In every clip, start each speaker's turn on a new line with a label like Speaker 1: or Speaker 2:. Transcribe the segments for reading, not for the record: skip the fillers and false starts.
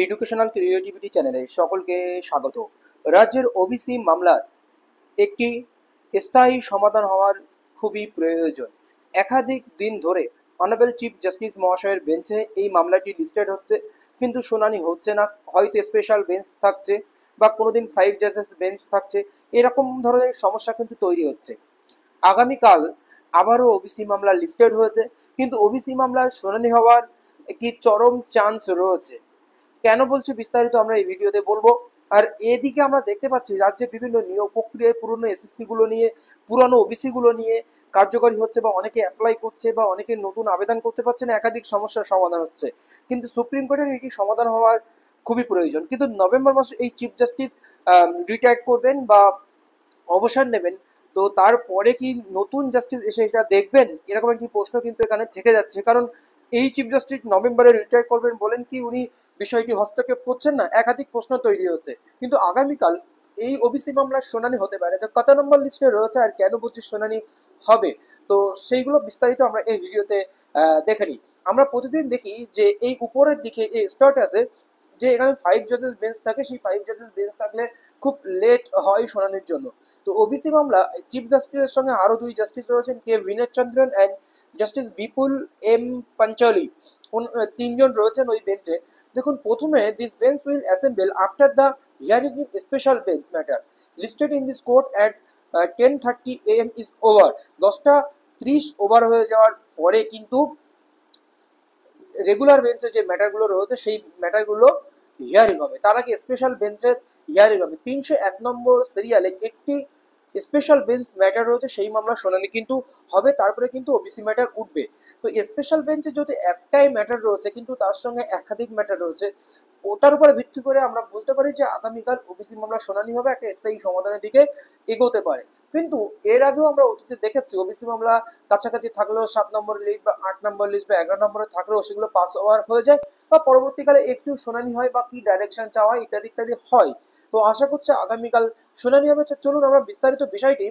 Speaker 1: Educational creativity চ্যানেলে সকলকে স্বাগত। রাজ্যের ওবিসি মামলার একটি স্থায়ী সমাধান হওয়ার খুবই প্রয়োজন। একাধিক দিন ধরে অনারেবল চিফ জাস্টিস মহাশয়ের বেঞ্চে এই মামলাটি লিস্টেড হচ্ছে, কিন্তু শুনানি হচ্ছে না। হয়তো স্পেশাল বেঞ্চ থাকছে বা কোনোদিন 5 জাজেস বেঞ্চ থাকছে, এরকম ধরনের সমস্যা কিন্তু তৈরি হচ্ছে। আগামীকাল আবারও ওবিসি মামলা লিস্টেড হয়েছে, কিন্তু ওবিসি মামলার শুনানি হওয়ার একটি চরম চান্স রয়েছে। কেন বলছি বিস্তারিত আমরা এই ভিডিওতে বলবো। আর এদিকে আমরা দেখতে পাচ্ছি রাজ্যে বিভিন্ন নিয়োগ প্রক্রিয়ায় পুরনো এসএসসি গুলো নিয়ে, পুরনো ওবিসি গুলো নিয়ে কার্যকরী হচ্ছে বা অনেকে অ্যাপ্লাই করছে বা অনেকে নতুন আবেদন করতে পারছে না, একাধিক সমস্যার সমাধান হচ্ছে। কিন্তু সুপ্রিম কোর্টের এটি সমাধান হওয়ার খুবই প্রয়োজন। কিন্তু নভেম্বর মাসে এই চিফ জাস্টিস রিটায়ার করবেন বা অবসর নেবেন, তো তারপরে কি নতুন জাস্টিস এসে এটা দেখবেন, এরকম একটি প্রশ্ন কিন্তু এখানে থেকে যাচ্ছে। কারণ এই চিফ জাস্টিস নভেম্বরে রিটায়ার করবেন বলেন কি উনি বিষয়টি হস্তক্ষেপ করছেন না, একাধিক প্রশ্ন তৈরি হচ্ছে। কিন্তু আগামীকাল এই ওবিসি মামলার শুনানি হতে পারে, তো কত নম্বর লিস্টে রয়েছে আর কেন বুঝি শুনানি হবে, তো সেইগুলো বিস্তারিত আমরা এই ভিডিওতে দেখে নিই। আমরা প্রতিদিন দেখি যে এই উপরের দিকে যে স্টার্ট আছে, যে এখানে 5 জাজেস বেঞ্চ থাকে, সেই 5 জাজেস বেঞ্চ থাকলে খুব লেট হয় শুনানির জন্য। তো ওবিসি মামলা চিফ জাস্টিসের সঙ্গে আরো 2 জাস্টিস রয়েছেন, K Vinod Chandran and justice Vipul M Pancholi, তিনজন রয়েছেন ওই বেঞ্চে। দেখুন, প্রথমে this bench will assemble after the hearing in special bench matter listed in this court at 10:30 AM is over. 10:30 over হয়ে যাওয়ার পরে কিন্তু রেগুলার বেঞ্চে যে ম্যাটারগুলো রয়েছে সেই ম্যাটারগুলো হিয়ারিং হবে। তার আগে স্পেশাল বেঞ্চের হিয়ারিং হবে। 301 নম্বর সিরিয়ালে একটি স্পেশাল বেঞ্চ ম্যাটার রয়েছে, সেই মামলা শুনানি কিন্তু হবে, তারপরে কিন্তু ওবিসি ম্যাটার উঠবে। তো স্পেশাল বেঞ্চে যদি একটাই ম্যাটার রয়েছে কিন্তু তার সঙ্গে একাধিক ম্যাটার রয়েছে, ওটার উপরে ভিত্তি করে আমরা বলতে পারি যে আগামীকাল ওবিসি মামলা শুনানি হবে, একটা স্থায়ী সমাধানের দিকে এগোতে পারে। কিন্তু এর আগেও আমরা অতীতে দেখেছি ওবিসি মামলা কাছাকাছি থাকলেও 7 নম্বর লিস্ট বা 8 নম্বর লিস্ট বা 11 নম্বরে থাকলেও সেগুলো পাস ওভার হয়ে যায় বা পরবর্তীকালে একটু শুনানি হয় বা কি ডাইরেকশন চাওয়া হয় ইত্যাদি ইত্যাদি হয়। তো আশা করছি আগামীকাল শুনানি হবে। তো চলুন আমরা বিস্তারিত বিষয়টি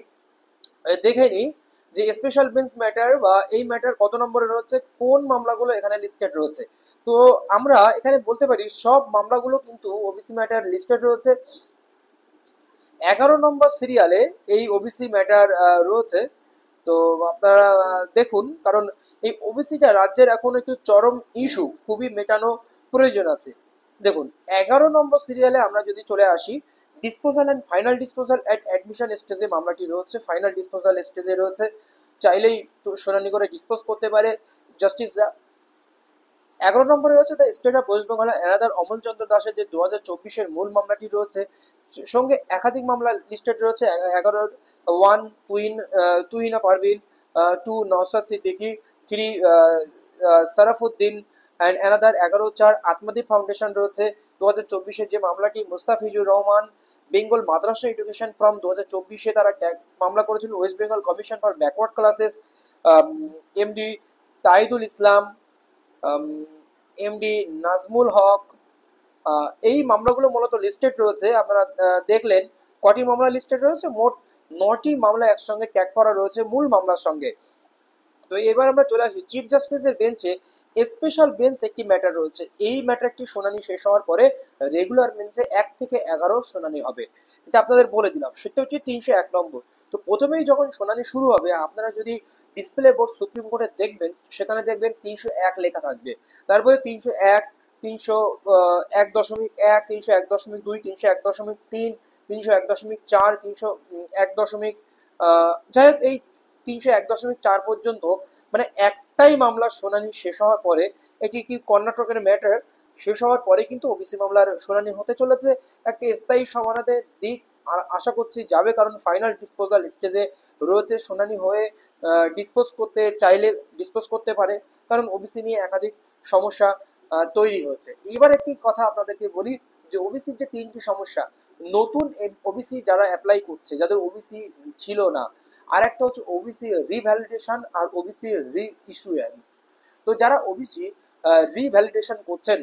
Speaker 1: দেখে নিই যে স্পেশাল বেঞ্চ ম্যাটার বা এই ম্যাটার কত নম্বরে রয়েছে, কোন মামলাগুলো এখানে লিস্টেড রয়েছে। তো আমরা এখানে বলতে পারি সব মামলাগুলো কিন্তু ওবিসি ম্যাটার লিস্টেড রয়েছে। 11 নম্বর সিরিয়ালে এই ওবিসি ম্যাটার রয়েছে। তো আপনারা দেখুন, কারণ এই ওবিসিটা রাজ্যের এখন একটু চরম ইস্যু, খুবই মেটানো প্রয়োজন আছে। দেখুন, 11 নম্বর সিরিয়ালে আমরা যদি চলে আসি, disposal and final disposal at admission স্টেজে মামলাটি রয়েছে, ফাইনাল ডিসপোজাল স্টেজে রয়েছে। চাইলেই তো শুনানি করে ডিসপোজ করতে পারে জাস্টিসরা। 11 নম্বরে রয়েছে the state of West Bengal another Amalchandra দাসের যে 2024-এর মূল মামলাটি রয়েছে, সঙ্গে একাধিক মামলা লিস্টেড রয়েছে। 11 1 Tuhina Parvin, 2 Naushad Siddiqui, 3 Sarafuddin and another. 11-4 Atmadeep foundation রয়েছে। 2024-এর যে মামলাটি Mustafizur Rahman Bengal madrasa education from 2024-এ তারা মামলা করেছিল West Bengal commission for backward classes, MD Taidul Islam, MD Najmul Haque. এই মামলাগুলো মূলত লিস্টেড রয়েছে। আপনারা দেখলেন কটি মামলা লিস্টেড রয়েছে, মোট 9টি মামলা একসঙ্গে ট্যাগ করা রয়েছে মূল মামলার সঙ্গে। তো এবার আমরা চলে আসি চিফ জাস্টিসের বেঞ্চে। স্পেশাল বেঞ্চ একটি ম্যাটার রয়েছে, এই ম্যাটারটি শুনানি শেষ হওয়ার পরে রেগুলার বেঞ্চে 1 থেকে 11 শুনানি হবে। এটা আপনাদের বলে দিলাম, সেটা হচ্ছে 301 নম্বর। তো প্রথমেই যখন শুনানি শুরু হবে, আপনারা যদি ডিসপ্লে বোর্ড সুপ্রিম কোর্টে দেখবেন, সেখানে দেখবেন 301 লেখা থাকবে। তারপরে 301, 301.1, 301.2, 301.3, 301.4, 301. যাই হোক, এই 301.4 পর্যন্ত, মানে একটাই মামলার শুনানি শেষ হওয়ার পরে, এটি একটি কর্ণাটকের ম্যাটার শেষ হওয়ার পরে কিন্তু ওবিসি মামলার শুনানি হতে চলেছে। একটা স্থায়ী সমাধানের দিক আর আশা করছি যাবে, কারণ ফাইনাল ডিসপোজাল স্টেজে রয়েছে। শুনানি হয়ে ডিসপোজ করতে চাইলে ডিসপোজ করতে পারে, কারণ ওবিসি নিয়ে একাধিক সমস্যা তৈরি হয়েছে। এবার একটি কথা আপনাদেরকে বলি যে ওবিসির যে 3টি সমস্যা, নতুন ওবিসি যারা অ্যাপ্লাই করছে, যাদের ওবিসি ছিল না, আর একটা হচ্ছে ওবিসি রিভ্যালিডেশন আর ওবিসি রি ইস্যুয়েন্স। তো যারা ওবিসি রিভ্যালিডেশন করছেন,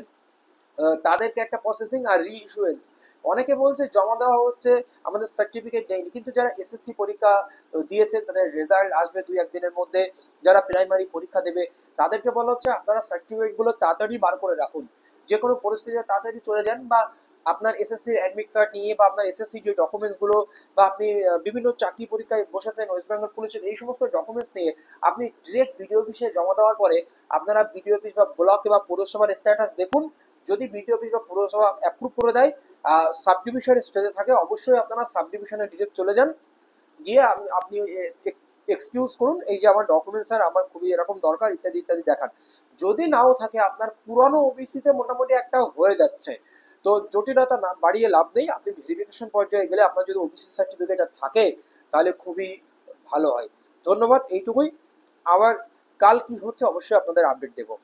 Speaker 1: তাদেরকে একটা প্রসেসিং আর রি ইস্যুয়েন্স। অনেকে বলছে জমা দেওয়া হচ্ছে, আমাদের সার্টিফিকেট দেয়নি, কিন্তু যারা এসএসসি পরীক্ষা দিয়েছে তাদের রেজাল্ট আসবে 2-1 দিনের মধ্যে। যারা প্রাইমারি পরীক্ষা দেবে তাদেরকে বলা হচ্ছে আপনারা সার্টিফিকেটগুলো তাড়াতাড়ি বার করে রাখুন, যে কোনো পরিস্থিতিতে তাড়াতাড়ি চলে যান, বা আপনার এসএসসি অ্যাডমিট কার্ড নিয়ে বা আপনার এসএসসি যে ডকুমেন্টসগুলো, বা আপনি বিভিন্ন চাকরি পরীক্ষায় বসেছেন ওয়েস্ট বেঙ্গল পুলিশের, এই সমস্ত ডকুমেন্টস নিয়ে আপনি ডিরেক্ট বিডিও অফিসে জমা দেওয়ার পরে আপনারা বিডিও অফিস বা ব্লকে বা পৌরসভার স্ট্যাটাস দেখুন। যদি বিডিও অফিস বা পৌরসভা অ্যাপ্রুভ করে দেয়, সাব ডিভিশন স্টেজে থাকে, অবশ্যই আপনারা সাব ডিভিশনে ডিরেক্ট চলে যান। গিয়ে আপনি এক্সকিউজ করুন, এই যে আমার ডকুমেন্টস স্যার আমার খুবই এরকম দরকার ইত্যাদি ইত্যাদি দেখান। যদি নাও থাকে, আপনার পুরানো ওবিসিতে মোটামুটি একটা হয়ে যাচ্ছে, তো জটিলতা না বাড়িয়ে লাভ নেই। আপনি ভেরিফিকেশন পর্যায়ে গেলে আপনার যদি ওবিসি সার্টিফিকেট থাকে তাহলে খুবই ভালো হয়। ধন্যবাদ, এইটুকুই। আবার কাল কি হচ্ছে অবশ্যই আপনাদের আপডেট দেবো।